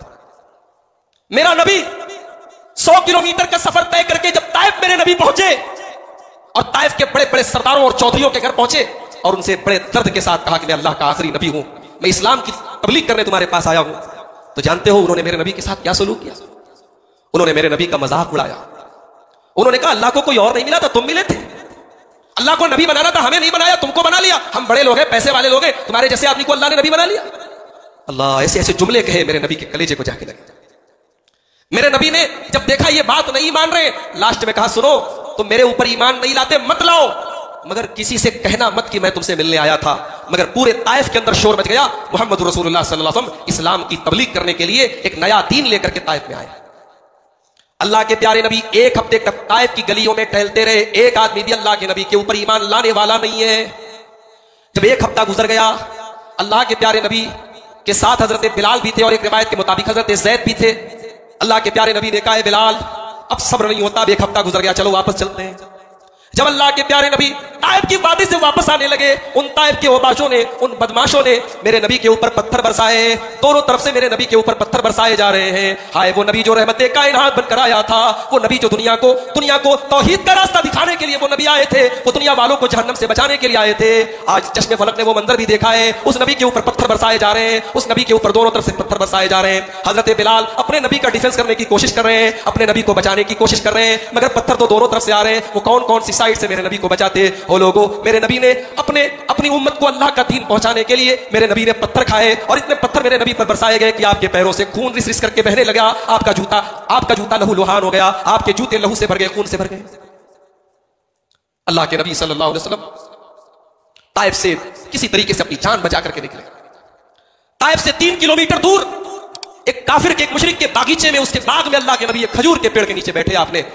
मेरा नबी 100 किलोमीटर का सफर तय करके जब ताइफ मेरे नबी पहुंचे और ताइफ के बड़े बड़े सरदारों और चौधरियों के घर पहुंचे और उनसे बड़े दर्द के साथ कहा कि मैं अल्लाह का आखिरी नबी हूं, मैं इस्लाम की तबलीग करने तुम्हारे पास आया हूं, तो जानते हो उन्होंने मेरे नबी के साथ क्या सलूक किया? उन्होंने मेरे नबी का मजाक उड़ाया। उन्होंने कहा अल्लाह को कोई और नहीं मिला था, तुम मिले थे। अल्लाह को नबी बनाना था, हमें नहीं बनाया, तुमको बना लिया। हम बड़े लोग हैं, पैसे वाले लोग हैं, तुम्हारे जैसे आदमी को अल्लाह ने नबी बना लिया। अल्लाह, ऐसे ऐसे जुमले कहे मेरे नबी के कलेजे को जाके लगे। मेरे नबी ने जब देखा ये बात नहीं मान रहे, लास्ट में कहा सुनो, तुम मेरे ऊपर ईमान नहीं लाते मत लाओ, मगर किसी से कहना मत कि मैं तुमसे मिलने आया था। मगर पूरे ताइफ के अंदर शोर मच गया, मोहम्मद रसूलुल्लाह सल्लल्लाहु अलैहि वसल्लम इस्लाम की तबलीग करने के लिए एक नया दीन लेकर के ताइफ में आए। अल्लाह के प्यारे नबी 1 हफ्ते तक ताइफ की गलियों में टहलते रहे। एक आदमी भी अल्लाह के नबी के ऊपर ईमान लाने वाला नहीं है। जब 1 हफ्ता गुजर गया, अल्लाह के प्यारे नबी के साथ हजरत बिलाल भी थे और एक रिवायत के मुताबिक हजरत ज़ैद भी थे। अल्लाह के प्यारे नबी ने कहा, बिलाल अब सब्र नहीं होता, अब एक हफ्ता गुजर गया, चलो वापस चलते हैं। जब अल्लाह के प्यारे नबी ताइफ की वादी से वापस आने लगे, उन ताइफ के ओबाशों ने, उन बदमाशों ने मेरे नबी के ऊपर पत्थर बरसाए। दोनों तरफ से मेरे नबी के ऊपर पत्थर बरसाए जा रहे हैं। हाय वो नबी जो रहमत कायनात बनकर आया था, वो नबी जो दुनिया को तौहीद का रास्ता दिखाने के लिए वो नबी आए थे, वो दुनिया वालों को जहन्नम से बचाने के लिए आए थे। आज चश्मे फलक ने वो मंजर भी देखा है, उस नबी के ऊपर पत्थर बरसाए जा रहे हैं, उस नबी के ऊपर दोनों तरफ से पत्थर बरसाए जा रहे हैं। हजरत बिलाल अपने नबी का डिफेंस करने की कोशिश कर रहे हैं, अपने नबी को बचाने की कोशिश कर रहे हैं, मगर पत्थर तो दोनों तरफ से आ रहे हैं। वो कौन कौन सी साइड से मेरे नबी को बचाते? ओ लोगों, मेरे नबी ने अपनी उम्मत को अल्लाह का दीन पहुंचाने के लिए मेरे नबी ने पत्थर खाए, और इतने पत्थर मेरे नबी पर बरसाए गए कि आपके पैरों से खून रिस रिस करके बहने लगा। आपका जूता लहू लुहान हो गया, आपके जूते लहू से भर गए, खून से भर गए। अल्लाह के नबी सल्लल्लाहु अलैहि वसल्लम ताइफ से किसी तरीके से अपनी जान बचा करके निकले। ताइफ से 3 किलोमीटर दूर एक काफिर के, एक मुशरिक के बागीचे में, उसके बाग में अल्लाह के नबी एक खजूर के पेड़ के नीचे बैठे। आपने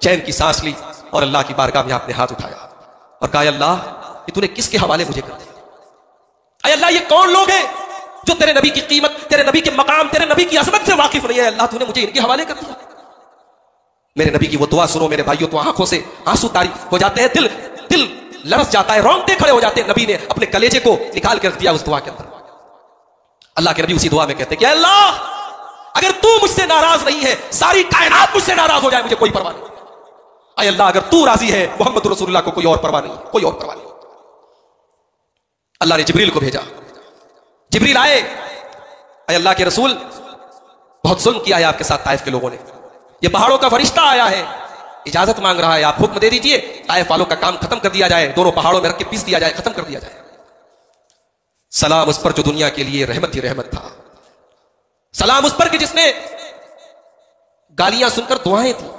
चैन की सांस ली और अल्लाह की बारगाह में आपने हाथ उठाया और कहा, अल्लाह ये तूने किसके हवाले मुझे कर दिया? अरे अल्लाह ये कौन लोग हैं जो तेरे नबी की कीमत, तेरे नबी के मकाम, तेरे नबी की अजमत से वाकिफ नहीं है? अल्लाह तूने मुझे इनके हवाले कर दिया। मेरे नबी की वो दुआ सुनो मेरे भाइयों, तो आंखों से आंसू तारी हो जाते हैं, दिल लरस जाता है, रोंगटे खड़े हो जाते हैं। नबी ने अपने कलेजे को निकाल कर दिया उस दुआ के अंदर। अल्लाह के नबी उसी दुआ में कहते हैं कि अल्लाह अगर तू मुझसे नाराज नहीं है, सारी कायनात मुझसे नाराज हो जाए, मुझे कोई परवाह नहीं। अय अल्लाह अगर तू राजी है, मोहम्मद रसूलुल्लाह को कोई और परवाह नहीं, कोई और परवाह नहीं। अल्लाह ने जिब्रील को भेजा, जिब्रील आए, अय अल्लाह के रसूल बहुत जुल्म किया है आपके साथ ताइफ के लोगों ने, ये पहाड़ों का फरिश्ता आया है, इजाजत मांग रहा है, आप हुक्म दे दीजिए ताइफ वालों का काम खत्म कर दिया जाए, दोनों पहाड़ों में रख के पीस दिया जाए, खत्म कर दिया जाए। सलाम उस पर जो दुनिया के लिए रहमत ही रहमत था, सलाम उस पर कि जिसने गालियां सुनकर दुआएं दी।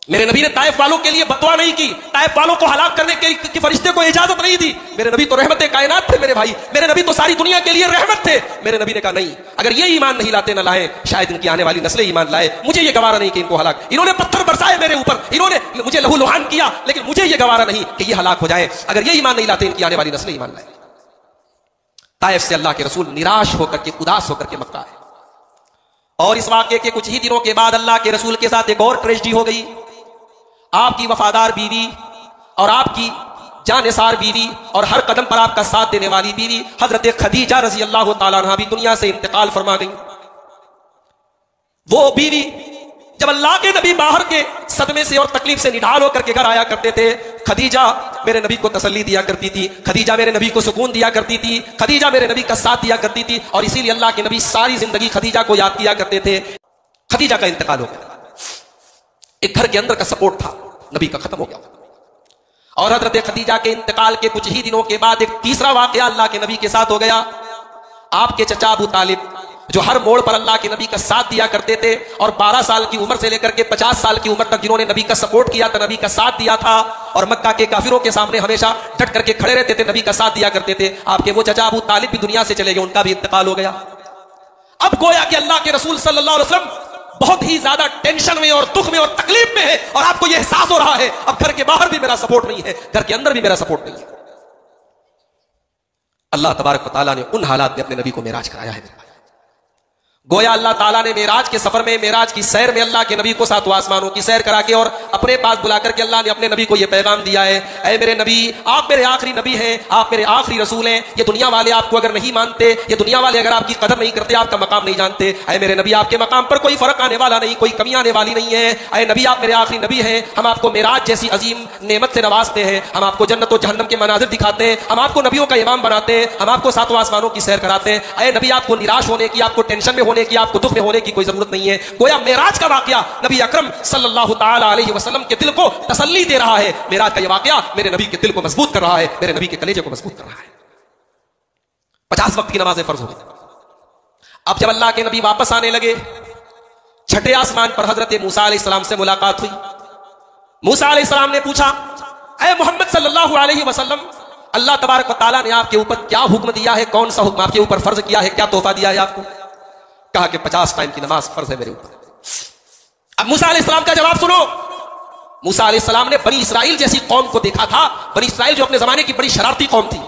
मेरे नबी ने ताइफ वालों के लिए बददुआ नहीं की, ताइफ वालों को हलाक करने के फरिश्ते को इजाजत नहीं दी। मेरे नबी तो रहमत कायनात थे मेरे भाई, मेरे नबी तो सारी दुनिया के लिए रहमत थे। मेरे नबी ने कहा नहीं, अगर ये ईमान नहीं लाते न लाए, शायद इनकी आने वाली नस्लें ईमान लाए, मुझे ये गवारा नहीं कि इनको हलाक, इन्होंने पत्थर बरसाए मेरे ऊपर, इन्होंने मुझे लहू लुहान किया, लेकिन मुझे ये गवारा नहीं कि ये हलाक हो जाए। अगर ये ईमान नहीं लाते, इनकी आने वाली नस्लें ईमान लाए। ताइफ से अल्लाह के रसूल निराश होकर के, उदास होकर के मक्का आए, और इस वाकये के कुछ ही दिनों के बाद अल्लाह के रसूल के साथ एक और ट्रेजेडी हो गई। आपकी वफादार बीवी और आपकी जानिसार बीवी और हर कदम पर आपका साथ देने वाली बीवी हजरत खदीजा रजी अल्लाह तआला अन्हा भी दुनिया से इंतकाल फरमा गई। वो बीवी जब अल्लाह के नबी बाहर के सदमे से और तकलीफ से निढाल होकर के घर आया करते थे, खदीजा मेरे नबी को तसल्ली दिया करती थी, खदीजा मेरे नबी को सुकून दिया करती थी, खदीजा मेरे नबी का साथ दिया करती थी, और इसीलिए अल्लाह के नबी सारी जिंदगी खदीजा को याद किया करते थे। खदीजा का इंतकाल हो गया, एक घर के अंदर का सपोर्ट था नबी का खत्म हो गया। और हजरत खदीजा के इंतकाल के कुछ ही दिनों के बाद एक तीसरा वाकया अल्लाह के नबी के साथ हो गया। आपके चचा अबू तालिब जो हर मोड़ पर अल्लाह के नबी का साथ दिया करते थे, और 12 साल की उम्र से लेकर के 50 साल की उम्र तक जिन्होंने नबी का सपोर्ट किया था, नबी का साथ दिया था, और मक्का के काफिरों के सामने हमेशा डट करके खड़े रहते थे, नबी का साथ दिया करते थे, आपके वो चचा अबू तालिब भी दुनिया से चले गए, उनका भी इंतकाल हो गया। अब गोया कि अल्लाह के रसूल सल्लल्लाहु अलैहि वसल्लम बहुत ही ज्यादा टेंशन में और दुख में और तकलीफ में है, और आपको यह एहसास हो रहा है अब घर के बाहर भी मेरा सपोर्ट नहीं है, घर के अंदर भी मेरा सपोर्ट नहीं है। अल्लाह तबारक व तआला ने उन हालात में अपने नबी को मेराज कराया है। गोया अल्लाह ताला ने मेराज के सफर में, मेराज की सैर में अल्लाह के नबी को सातों आसमानों की सैर करा के और अपने पास बुला करके अल्लाह ने अपने नबी को यह पैगाम दिया है, ऐ मेरे नबी, आप मेरे आखिरी नबी हैं, आप मेरे आखिरी रसूल हैं। ये दुनिया वाले आपको अगर नहीं मानते, ये दुनिया वाले अगर आपकी कदर नहीं करते, आपका मकाम नहीं जानते, ऐ मेरे नबी आपके मकाम पर कोई फर्क आने वाला नहीं, कोई कमी आने वाली नहीं है। ऐ नबी आप मेरे आखिरी नबी हैं, हम आपको मेराज जैसी अजीम नेमत से नवाजते हैं, हम आपको जन्नत और जहन्नम के मनाजिर दिखाते हैं, हम आपको नबियों का इमाम बनाते हैं, हम आपको सातों आसमानों की सैर कराते हैं। ऐ नबी आपको निराश होने की, आपको टेंशन में होने की, आपको दुख में होने की कोई जरूरत नहीं है। गोया मेराज का वाकया नबी अकरम सल्लल्लाहु ताला अलैहि वसल्लम के दिल को तसल्ली दे रहा है। मेराज का यह वाकया मेरे नबी के दिल को मजबूत कर रहा है, मेरे नबी के कलेजे को मजबूत कर रहा है। 50 वक्त की नमाजें फर्ज हो गई। अब जब अल्लाह के नबी वापस आने लगे, छठे आसमान पर हजरत मूसा अलैहिस्सलाम से मुलाकात हुई। मूसा अलैहिस्सलाम ने पूछा, ऐ मोहम्मद सल्लल्लाहु अलैहि वसल्लम, अल्लाह तबारक व तआला ने आपके ऊपर क्या हुक्म दिया है, कौन सा हुक्म आपके ऊपर फर्ज किया है, क्या तोहफा दिया है आपको? कहा कि 50 टाइम की नमाज फर्ज है मेरे ऊपर। अब मूसा अलैहिस्सलाम का जवाब सुनो। मूसा अलैहिस्सलाम ने बनी इस्राइल जैसी कौम को देखा था, बनी इस्राइल जो अपने जमाने की बड़ी शरारती कौम थी।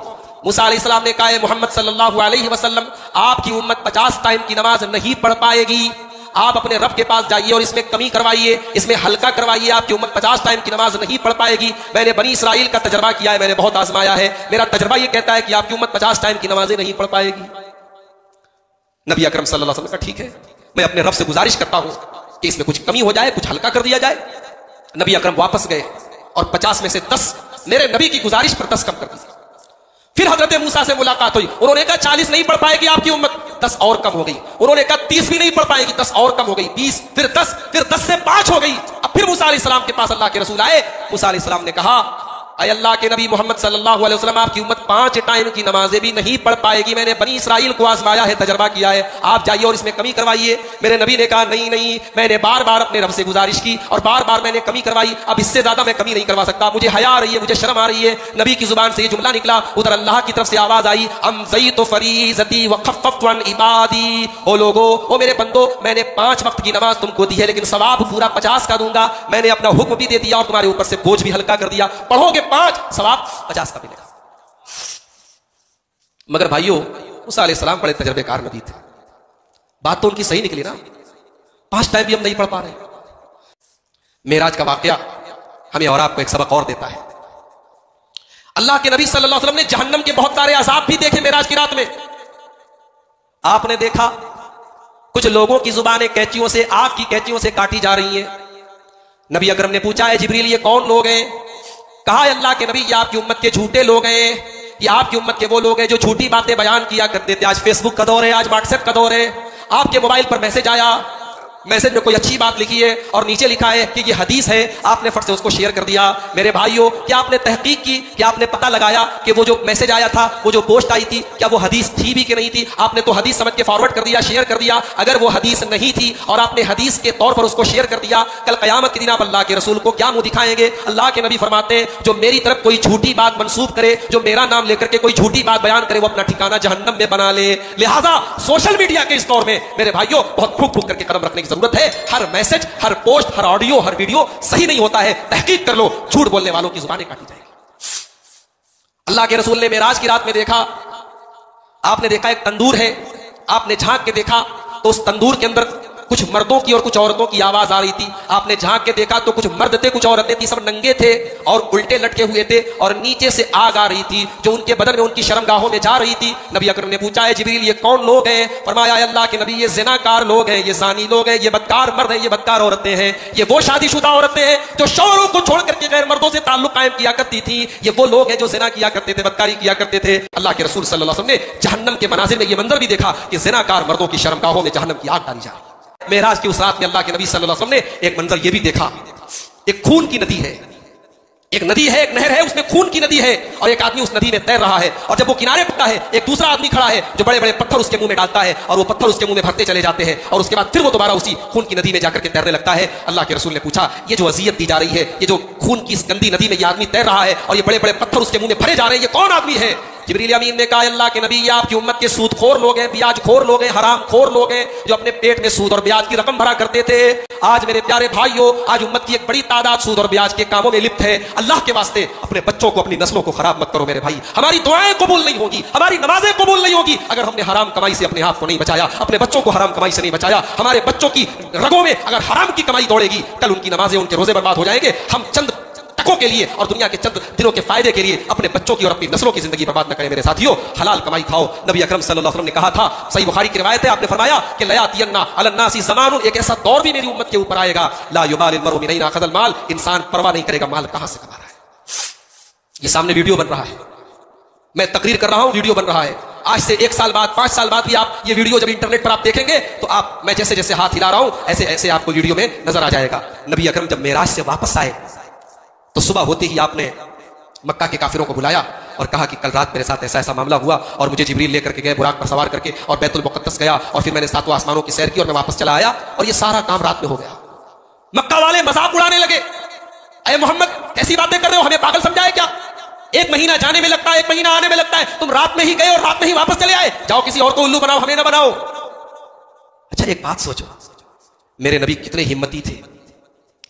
मूसा अलैहिस्सलाम ने कहा, मोहम्मद सल्लल्लाहु अलैहि वसल्लम, आपकी उम्मत 50 टाइम की नमाज नहीं पढ़ पाएगी, आप अपने रब के पास जाइए और इसमें कमी करवाइए, इसमें हल्का करवाइए। आपकी उम्मत 50 टाइम की नमाज नहीं पढ़ पाएगी। मैंने बनी इसराइल का तजर्बा किया है, मैंने बहुत आजमाया है। मेरा तजर्बा यह कहता है कि आपकी उम्मत 50 टाइम की नमाजें नहीं पढ़ पाएगी। नबी अकरम सल्लल्लाहु अलैहि वसल्लम का ठीक है, मैं अपने रब से गुजारिश करता हूं कि इसमें कुछ कमी हो जाए, कुछ हल्का कर दिया जाए। नबी अकरम वापस गए और 50 में से 10 मेरे नबी की गुजारिश पर 10 कम कर दी। फिर हजरत मूसा से मुलाकात हुई, उन्होंने कहा 40 नहीं पढ़ पाएगी आपकी उम्मत, 10 और कम हो गई। उन्होंने कहा 30 भी नहीं पढ़ पाएगी, 10 और कम हो गई, 20, फिर 10, फिर 10 से 5 हो गई। अब फिर मूसा अलैहिस्सलाम के पास अल्लाह के रसूल आए। मूसा अलैहिस्सलाम ने कहा, अय अल्लाह के नबी मोहम्मद सल्लल्लाहु अलैहि वसल्लम, आपकी उम्मत 5 टाइम की नमाजें भी नहीं पढ़ पाएगी। मैंने बनी इसराइल को आजमाया है, तजर्बा किया है, आप जाइए और इसमें कमी करवाइए। मेरे नबी ने कहा नहीं नहीं, मैंने बार बार अपने रब से गुजारिश की और बार बार मैंने कमी करवाई, अब इससे ज्यादा मैं कमी नहीं करवा सकता। मुझे हया आ रही है, मुझे शर्म आ रही है। नबी की जुबान से ये जुमला निकला, उधर अल्लाह की तरफ से आवाज आई, अमज़यतु फरीज़ती व खफ़फ़तु अन इबादी। ओ लोगो, ओ मेरे बंदो, मैंने 5 वक्त की नमाज तुमको दी है, लेकिन सवाब पूरा 50 का दूंगा। मैंने अपना हुक्म भी दे दिया और तुम्हारे ऊपर से बोझ भी हल्का कर दिया। पढ़ोगे 5, सवाब 50 का मिलेगा। मगर भाइयों, मूसा अलैहिस्सलाम बड़े तजर्बेकार नबी थे, बात तो उनकी सही निकली ना, 5 टाइम भी हम नहीं पढ़ पा रहे। मेराज का वाकया हमें और आपको एक सबक और देता है। अल्लाह के नबी सल्लल्लाहु अलैहि वसल्लम ने जहन्नम के बहुत सारे अज़ाब भी देखे मेराज की रात में। आपने देखा कुछ लोगों की जुबानें कैंचियों से, आग की कैंचियों से काटी जा रही हैं। नबी अकरम ने पूछा, है जिब्रील ये कौन लोग हैं? कहा, अल्लाह के नबी ये आपकी उम्मत के झूठे लोग हैं, ये आपकी उम्मत के वो लोग हैं जो झूठी बातें बयान किया करते थे। आज फेसबुक का दौर है, आज व्हाट्सएप का दौर है। आपके मोबाइल पर मैसेज आया, मैसेज में कोई अच्छी बात लिखी है और नीचे लिखा है कि ये हदीस है, आपने फट से उसको शेयर कर दिया। मेरे भाइयों, क्या आपने तहकीक की, क्या आपने पता लगाया कि वो जो मैसेज आया था, वो जो पोस्ट आई थी, क्या वो हदीस थी भी कि नहीं थी? आपने तो हदीस समझ के फॉरवर्ड कर दिया, शेयर कर दिया। अगर वो हदीस नहीं थी और आपने हदीस के तौर पर उसको शेयर कर दिया, कल कयामत के दिन आप अल्लाह के रसूल को क्या मुंह दिखाएंगे? अल्लाह के नबी फरमाते हैं, जो मेरी तरफ कोई झूठी बात मंसूब करे, जो मेरा नाम लेकर के कोई झूठी बात बयान करे, वो अपना ठिकाना जहन्नम में बना ले। लिहाजा सोशल मीडिया के इस दौर में मेरे भाइयों बहुत फूक फूक करके कदम रखने की जरूरत है। हर मैसेज, हर पोस्ट, हर ऑडियो, हर वीडियो सही नहीं होता है। तहकीक कर लो, झूठ बोलने वालों की जुबानें काटी जाएगी। अल्लाह के रसूल ने मेराज की रात में देखा, आपने देखा एक तंदूर है, आपने झांक के देखा तो उस तंदूर के अंदर कुछ मर्दों की और कुछ औरतों की आवाज आ रही थी। आपने झांक के देखा तो कुछ मर्द थे, कुछ औरतें थी, सब नंगे थे और उल्टे लटके हुए थे और नीचे से आग आ रही थी जो उनके बदन में, उनकी शर्मगाहों में जा रही थी। नबी अकरम ने पूछा, है जिब्रील ये कौन लोग हैं? फरमाया, अल्लाह के नबी ये ज़िनाकार लोग हैं, ये ज़ानी लोग हैं, ये बदकार मर्द हैं, ये बदकार औरतें हैं, ये वो शादीशुदा औरतें हैं जो शौहरों को छोड़ करके गैर मर्दों से ताल्लुक कायम किया करती थी। ये वो लोग हैं जो ज़िना किया करते थे, बदकारी किया करते थे। अल्लाह के रसूल सल्लल्लाहु अलैहि वसल्लम ने जहन्नम के मनाजिर में ये मंजर भी देखा कि ज़िनाकार मर्दों की शर्मगाहों में जहन्नम की आग डाली जा रही है। मेराज की उस रात में अल्लाह के नबी सल्लल्लाहु अलैहि वसल्लम ने एक मंजर ये भी देखा, एक खून की नदी है, एक नदी है, एक नहर है, उसमें खून की नदी है और एक आदमी उस नदी में तैर रहा है। और जब वो किनारे पड़ता है, एक दूसरा आदमी खड़ा है जो बड़े बड़े पत्थर उसके मुंह में डालता है और वो पत्थर उसके मुंह में भरते चले जाते हैं और उसके बाद फिर वो दोबारा उसी खून की नदी में जाकर के तैरने लगता है। अल्लाह के रसूल ने पूछा, ये जो अजियत दी जा रही है, ये जो खून की इस गंदी नदी में ये आदमी तैर रहा है और ये बड़े बड़े पत्थर उसके मुंह में भरे जा रहे हैं, ये कौन आदमी है? जिब्रील अमीन ने कहा, अल्लाह के नबी ये आपकी उम्मत के सूदखोर लोग हैं, ब्याजखोर लोग हैं, हरामखोर लोग हैं जो अपने पेट में सूद और ब्याज की रकम भरा करते थे। आज मेरे प्यारे भाइयों, आज उम्मत की एक बड़ी तादाद सूद और ब्याज के कामों में लिप्त है। अल्लाह के वास्ते अपने बच्चों को, अपनी नस्लों को खराब मत करो मेरे भाई। हमारी दुआएं कबूल नहीं होगी, हमारी नमाजें कबूल नहीं होगी अगर हमने हराम कमाई से अपने आप को नहीं बचाया, अपने बच्चों को हराम कमाई से नहीं बचाया। हमारे बच्चों की रगों में अगर हराम की कमाई दौड़ेगी, कल उनकी नमाजें, उनके रोजे बर्बाद हो जाएंगे। हम चंद टकों के लिए और दुनिया के चंद दिनों के फायदे के लिए अपने बच्चों की और अपनी नस्लों की जिंदगी बर्बाद न करें मेरे साथियों। हलाल कमाई खाओ। नबी अकरम सल्लल्लाहु अलैहि वसल्लम ने कहा था, सही बुखारी की रिवायत है, आपने फरमाया कि लयातियन्ना अलन्नासी ज़मानुन, एक ऐसा दौर भी मेरी उम्मत के ऊपर आएगा, ला युबालिल मरउ मिन अयना अखज़ल माल, इंसान परवाह नहीं करेगा माल कहां से कमा रहा है। ये सामने वीडियो बन रहा है, मैं तकरीर कर रहा हूं, वीडियो बन रहा है। आज से 1 साल बाद, 5 साल बाद भी आप ये वीडियो जब इंटरनेट पर आप देखेंगे तो आप, मैं जैसे जैसे हाथ हिला रहा हूं ऐसे ऐसे आपको वीडियो में नजर आ जाएगा। नबी अकरम जब मेराज से वापस आए तो सुबह होते ही आपने मक्का के काफिरों को बुलाया और कहा कि कल रात मेरे साथ ऐसा ऐसा मामला हुआ और मुझे जिब्रील लेकर के गए बुराक पर सवार करके और बैतुल मुक़द्दस गया और फिर मैंने 7 आसमानों की सैर की और मैं वापस चला आया और ये सारा काम रात में हो गया। मक्का वाले मजाक उड़ाने लगे, अरे मोहम्मद कैसी बातें कर रहे हो, हमें पागल समझा है क्या? 1 महीना जाने में लगता है, 1 महीना आने में लगता है, तुम रात में ही गए और रात में ही वापस चले आए, जाओ किसी और को उल्लू बनाओ, हमें ना बनाओ। अच्छा एक बात सोचो, मेरे नबी कितने हिम्मती थे,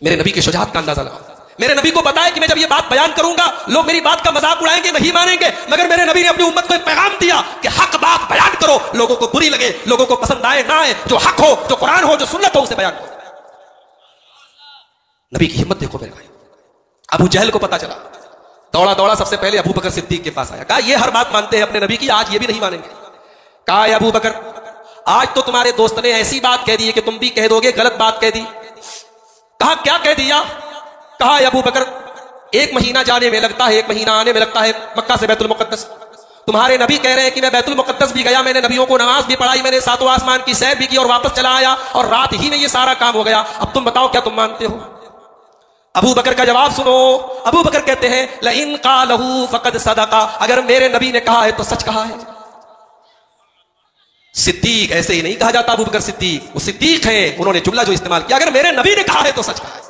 मेरे नबी के शुजाअत का अंदाजा लगाओ। मेरे नबी को पता है कि मैं जब ये बात बयान करूंगा लोग मेरी बात का मजाक उड़ाएंगे, नहीं मानेंगे, मगर मेरे नबी ने अपनी उम्मत को एक पैगाम दिया कि हक बात बयान करो, लोगों को बुरी लगे, लोगों को पसंद आए ना आए, जो हक हो, जो कुरान हो, जो सुन्नत हो, उसे बयान करो। नबी की हिम्मत देखो मेरे भाई। अबू जहल को पता चला, दौड़ा दौड़ा सबसे पहले अबू बकर सिद्दीक के पास आया, कहा ये हर बात मानते हैं अपने नबी की, आज ये भी नहीं मानेंगे। कहा अबू बकर, आज तो तुम्हारे दोस्त ने ऐसी बात कह दी है कि तुम भी कह दोगे, गलत बात कह दी। कहा क्या कह दिया? कहा अबू बकर, 1 महीना जाने में लगता है, 1 महीना आने में लगता है मक्का से बैतुल मुकद्दस। तुम्हारे नबी कह रहे हैं कि मैं बैतुल मुकद्दस भी गया, मैंने नबियों को नमाज भी पढ़ाई, मैंने 7वें आसमान की सैर भी की और वापस चला आया और रात ही में ये सारा काम हो गया। अब तुम बताओ क्या तुम मानते हो? अबू बकर का जवाब सुनो। अबू बकर कहते हैं लइन क़ालहू फ़क़द सदक़ा, अगर मेरे नबी ने कहा है तो सच कहा है। सिद्दीक ऐसे ही नहीं कहा जाता, अबू बकर सिद्दीक, वो सिद्दीक है, उन्होंने जुमला जो इस्तेमाल किया, अगर मेरे नबी ने कहा है तो सच कहा है।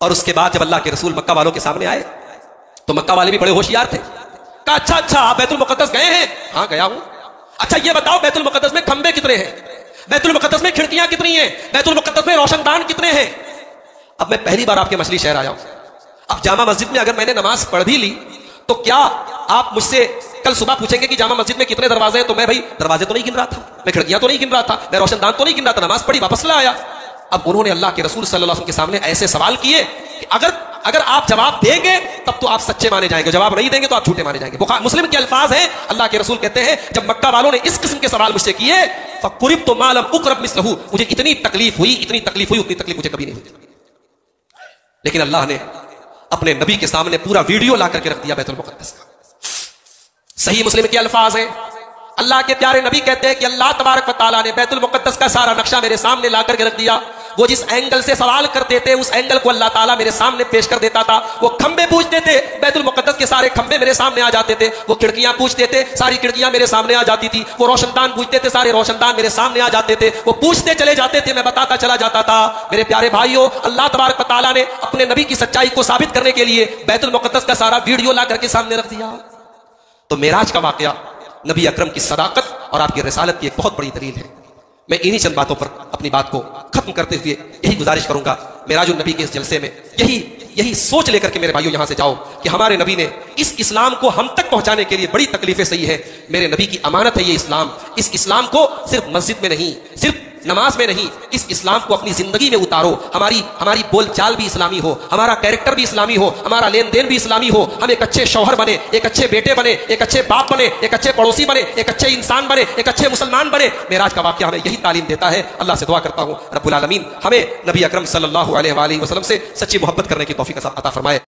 और उसके बाद जब अल्लाह के रसूल मक्का वालों के सामने आए तो मक्का वाले भी बड़े होशियार थे। कहा अच्छा आप बैतुल मुकद्दस गए हैं? हाँ गया हूं। अच्छा ये बताओ बैतुल मुकद्दस में खंबे कितने हैं, बैतुल मुकद्दस में खिड़कियां कितनी हैं, बैतुल मुकद्दस में रोशनदान कितने हैं? अब मैं पहली बार आपके मछली शहर आया हूं, अब जामा मस्जिद में अगर मैंने नमाज पढ़ भी ली तो क्या आप मुझसे कल सुबह पूछेंगे कि जामा मस्जिद में कितने दरवाजे हैं? तो मैं भाई दरवाजे तो नहीं गिन रहा था, मैं खिड़कियां तो नहीं गिन रहा था, मैं रोशनदान तो नहीं गिन रहा था, नमाज पढ़ी वापस ला आया। अब उन्होंने अल्लाह के रसूल सल्लल्लाहु अलैहि वसल्लम के सामने ऐसे सवाल किए कि अगर आप जवाब देंगे तब तो आप सच्चे माने जाएंगे, जवाब नहीं देंगे तो आप झूठे माने जाएंगे। बुखारी मुस्लिम के अल्फाज हैं, अल्लाह के रसूल कहते हैं जब मक्का वालों ने इस किस्म के सवाल मुझसे किए फकुरिब तो मालम उकरब मिसलहू, मुझे इतनी तकलीफ हुई उतनी तकलीफ मुझे कभी नहीं हुई। लेकिन अल्लाह ने अपने नबी के सामने पूरा वीडियो ला करके रख दिया बैतुल मुकद्दस का। सही मुस्लिम के अल्फाज हैं, अल्लाह के प्यारे नबी कहते हैं कि अल्लाह तबारक व तआला ने बैतुल मुकद्दस का सारा नक्शा मेरे सामने ला करके रख दिया। वो जिस एंगल से सवाल करते थे उस एंगल को अल्लाह ताला मेरे सामने पेश कर देता था। वो खंबे पूछते थे, बैतुल मुकद्दस के सारे खंबे मेरे सामने आ जाते थे। वो खिड़कियां पूछते थे, सारी खिड़कियां मेरे सामने आ जाती थी। वो रोशनदान पूछते थे, सारे रोशनदान मेरे सामने आ जाते थे। वो पूछते चले जाते थे, मैं बताता चला जाता था। मेरे प्यारे भाइयों, अल्लाह तबारक व तआला ने अपने नबी की सच्चाई को साबित करने के लिए बैतुल मुकद्दस का सारा वीडियो ला करके सामने रख दिया। तो मेराज का वाकया नबी अकरम की सदाकत और आपकी रिसालत की एक बहुत बड़ी दलील है। मैं इन्हीं चंद बातों पर अपनी बात को खत्म करते हुए यही गुजारिश करूंगा, मेराजुन नबी के इस जलसे में यही सोच लेकर के मेरे भाइयों यहां से जाओ कि हमारे नबी ने इस इस्लाम को हम तक पहुंचाने के लिए बड़ी तकलीफें सही है। मेरे नबी की अमानत है ये इस्लाम। इस इस्लाम को सिर्फ मस्जिद में नहीं, सिर्फ नमाज में नहीं, इस इस्लाम को अपनी जिंदगी में उतारो। हमारी बोलचाल भी इस्लामी हो, हमारा कैरेक्टर भी इस्लामी हो, हमारा लेन देन भी इस्लामी हो। हम एक अच्छे शौहर बने, एक अच्छे बेटे बने, एक अच्छे बाप बने, एक अच्छे पड़ोसी बने, एक अच्छे इंसान बने, एक अच्छे मुसलमान बने। मेराज का वाकया हमें यही तालीम देता है। अल्लाह से दुआ करता हूँ रब्बुल आलमीन हमें नबी अकरम सल्लल्लाहु अलैहि वसल्लम से सच्ची मोहब्बत करने की तौफीक अता फरमाए।